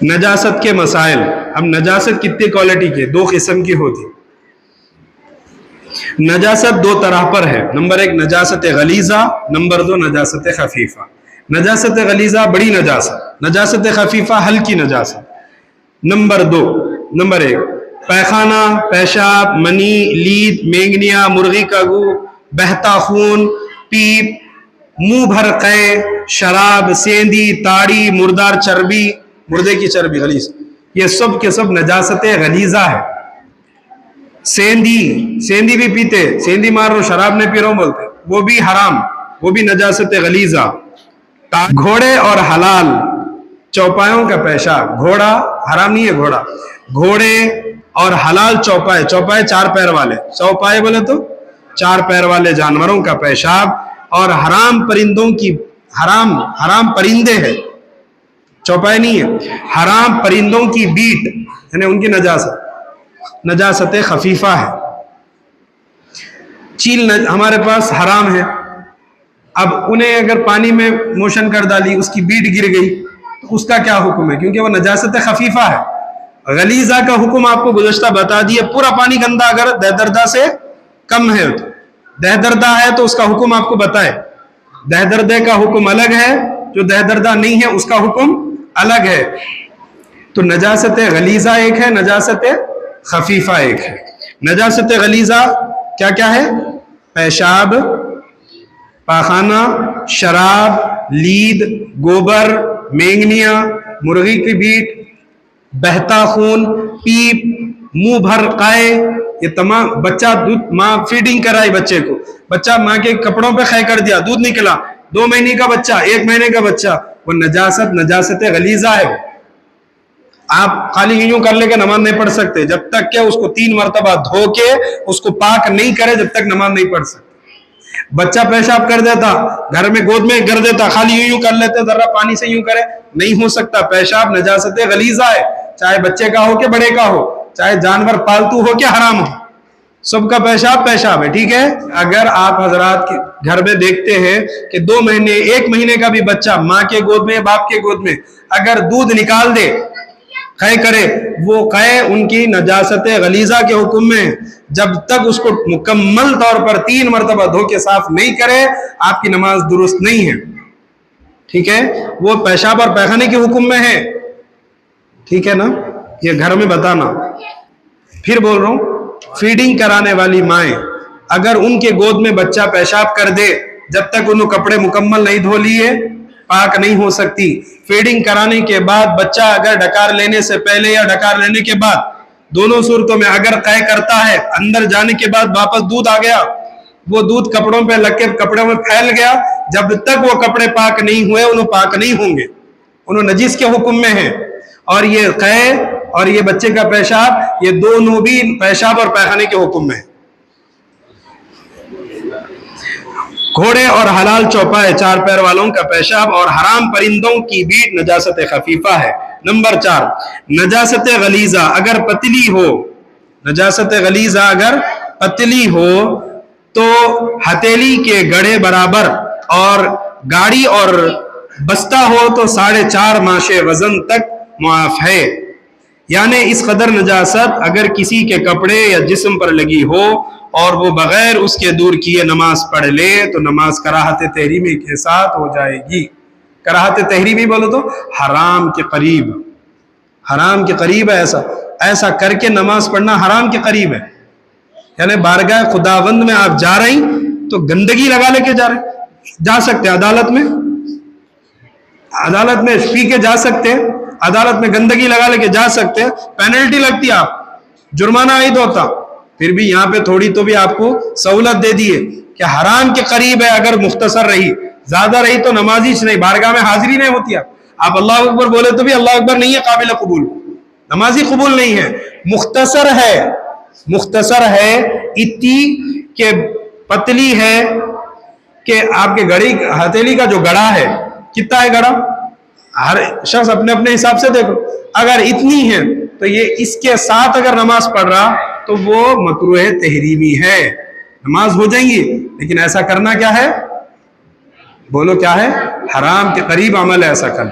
نجاست کے مسائل. اب نجاست کتنی کوالٹی کی؟ دو قسم کی ہوتی. نجاست دو طرح پر ہے. نمبر ایک نجاست غلیظہ، نمبر دو نجاست خفیفہ. نجاست غلیظہ بڑی نجاست، نجاست خفیفہ ہلکی نجاست. نمبر ایک پیخانہ، پیشاب، منی، لید، مینگنیا، مرغی کا گو، بہتا خون، پیپ، منہ بھر قے، شراب، سیندی، تاڑی، مردار چربی، مردے کی چربی غلیظ، یہ سب کے سب نجاست غلیظہ ہے. سیندی بھی پیتے، سیندی مار رہو شراب نہیں پی رہا ہوں بولتے، وہ بھی حرام، وہ بھی نجاست غلیظہ. گھوڑے اور حلال چوپایوں کا پیشاب، گھوڑا حرام نہیں ہے، گھوڑے اور حلال چوپائے چار پیر والے، چوپائے بولے تو چار پیر والے جانوروں کا پیشاب، اور حرام پرندوں کی، حرام پرندے ہیں، چوپائے نہیں ہے، حرام پرندوں کی بیٹ یعنی ان کی نجاست خفیفہ ہے. چیل ہمارے پاس حرام ہے، اب انہیں اگر پانی میں موشن کر ڈالی، اس کی بیٹ گر گئی تو اس کا کیا حکم ہے؟ کیونکہ وہ نجاست خفیفہ ہے. غلیظہ کا حکم آپ کو گزشتہ بتا دیے. پورا پانی گندا اگر دہدردہ سے کم ہے، تو دہدردہ ہے تو اس کا حکم آپ کو بتائے. دہدردے کا حکم الگ ہے، جو دہدردہ نہیں ہے اس کا حکم الگ ہے. تو نجاست غلیظہ ایک ہے، نجاست خفیفہ ایک ہے. نجاست غلیظہ کیا کیا ہے؟ پیشاب، پاخانہ، شراب، لید، گوبر، مینگنیا، مرغی کی بیٹ، بہتا خون، پیپ، منہ بھر قائے، یہ تمام. بچہ دودھ، ماں فیڈنگ کرائی بچے کو، بچہ ماں کے کپڑوں پہ خے کر دیا، دودھ نکلا، 2 مہینے کا بچہ، 1 مہینے کا بچہ، وہ نجاست غلیظہ ہے. آپ خالی یوں کر لے کے نماز نہیں پڑھ سکتے جب تک کہ اس کو 3 مرتبہ دھو کے اس کو پاک نہیں کرے، جب تک نماز نہیں پڑھ سکتے. بچہ پیشاب کر دیتا، گھر میں گود میں کر دیتا، خالی یوں کر لیتے، ذرا پانی سے یوں کرے، نہیں ہو سکتا. پیشاب نجاست غلیظہ ہے، چاہے بچے کا ہو کہ بڑے کا ہو، چاہے جانور پالتو ہو کہ حرام ہو، سب کا پیشاب ہے. ٹھیک ہے. اگر آپ حضرات کے گھر میں دیکھتے ہیں کہ 2 مہینے 1 مہینے کا بھی بچہ ماں کے گود میں، باپ کے گود میں اگر دودھ نکال دے، قے کرے، وہ قے ان کی نجاست غلیظہ کے حکم میں. جب تک اس کو مکمل طور پر 3 مرتبہ دھو کے صاف نہیں کرے، آپ کی نماز درست نہیں ہے. ٹھیک ہے. وہ پیشاب اور پیخانے کے حکم میں ہے. ٹھیک ہے نا. یہ گھر میں بتانا. پھر بول رہا ہوں، فیڈنگ کرانے والی مائیں اگر ان کے گود میں بچہ پیشاب کر دے، جب تک انہوں کپڑے مکمل نہیں دھو لیے پاک نہیں ہو سکتی. فیڈنگ کرانے کے بعد بچہ اگر ڈکار لینے سے پہلے یا ڈکار لینے کے بعد، دونوں صورتوں میں اگر قے کرتا ہے، اندر جانے کے بعد واپس دودھ آ گیا، وہ دودھ کپڑوں پہ لگ کے کپڑوں میں پھیل گیا، جب تک وہ کپڑے پاک نہیں ہوئے انہوں پاک نہیں ہوں گے، انہوں نجس کے حکم میں ہیں. اور یہ قے اور یہ بچے کا پیشاب، یہ دونوں بھی پیشاب اور پیخانے کے حکم میں ہیں. گھوڑے اور حلال چوپائے 4 پیر والوں کا پیشاب اور حرام پرندوں کی بیٹ نجاست خفیفہ ہے. نمبر 4 نجاست غلیظہ اگر پتلی ہو، نجاست غلیظہ اگر پتلی ہو تو ہتھیلی کے گڑھے برابر اور گاڑی اور بستہ ہو تو 4.5 ماشے وزن تک معاف ہے. یعنی اس قدر نجاست اگر کسی کے کپڑے یا جسم پر لگی ہو اور وہ بغیر اس کے دور کیے نماز پڑھ لے تو نماز کراہت تحریمی کے ساتھ ہو جائے گی. کراہت تحریمی بولو تو حرام کے قریب ہے. ایسا کر کے نماز پڑھنا حرام کے قریب ہے. یعنی بارگاہ خداوند میں آپ جا رہی تو گندگی لگا لے کے جا سکتے، عدالت میں پی کے جا سکتے، عدالت میں گندگی لگا لے کے جا سکتے، پینلٹی لگتی، آپ جرمانہ عائد ہوتا. پھر بھی یہاں پہ تھوڑی تو بھی آپ کو سہولت دے دیے کہ حرام کے قریب ہے. اگر مختصر رہی، زیادہ رہی تو نمازی نہیں، بارگاہ میں حاضری نہیں ہوتی. آپ اللہ اکبر بولے تو بھی اللہ اکبر نہیں ہے قابل قبول، نمازی قبول نہیں ہے. مختصر ہے اتنی کہ پتلی ہے کہ آپ کے ہتھیلی کا جو گڑھا ہے، کتنا ہے گڑھا، ہر شخص اپنے اپنے حساب سے دیکھو. اگر اتنی ہے تو یہ اس کے ساتھ اگر نماز پڑھ رہا تو وہ مکروہ تحریمی ہے. نماز ہو جائیں گی، لیکن ایسا کرنا کیا ہے؟ بولو کیا ہے؟ حرام کے قریب عمل ہے ایسا کرنا.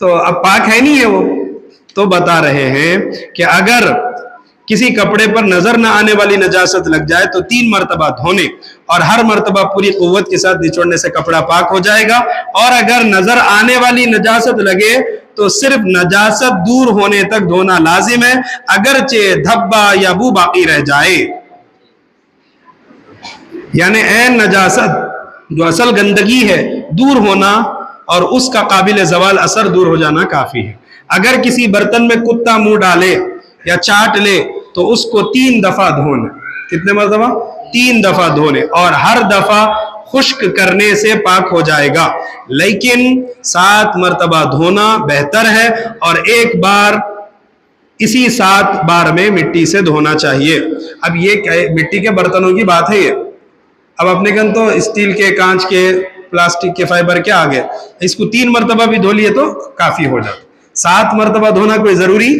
تو اب پاک ہے نہیں ہے وہ. تو بتا رہے ہیں کہ اگر کسی کپڑے پر نظر نہ آنے والی نجاست لگ جائے تو 3 مرتبہ دھونے, اور ہر مرتبہ پوری قوت کے ساتھ نچوڑنے سے کپڑا پاک ہو جائے گا. اور اگر نظر آنے والی نجاست لگے تو صرف نجاست دور ہونے تک دھونا لازم ہے, اگرچہ دھبا یا بو باقی رہ جائے. یعنی عین نجاست جو اصل گندگی ہے دور ہونا اور اس کا قابل زوال اثر دور ہو جانا کافی ہے. اگر کسی برتن میں کتا منہ ڈالے یا چاٹ لے تو اس کو 3 دفعہ دھونے. کتنے مرتبہ؟ 3 دفعہ دھونے, اور ہر دفعہ خشک کرنے سے پاک ہو جائے گا. لیکن 7 مرتبہ دھونا بہتر ہے, اور ایک بار اسی 7 بار میں مٹی سے دھونا چاہیے. اب یہ مٹی کے برتنوں کی بات ہے. یہ اب اپنے کن تو اسٹیل کے, کانچ کے, پلاسٹک کے, فائبر کے آگے, اس کو 3 مرتبہ بھی دھو لیے تو کافی ہو جاتا. 7 مرتبہ دھونا کوئی ضروری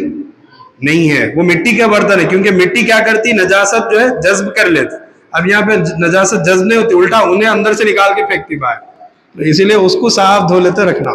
نہیں ہے. وہ مٹی کا برتن ہے, کیونکہ مٹی کیا کرتی, نجاست جو ہے جذب کر لیتی. اب یہاں پہ نجاست جذب نہیں ہوتی, الٹا انہیں اندر سے نکال کے پھینکتی باہر, تو اسی لیے اس کو صاف دھو لیتے رکھنا.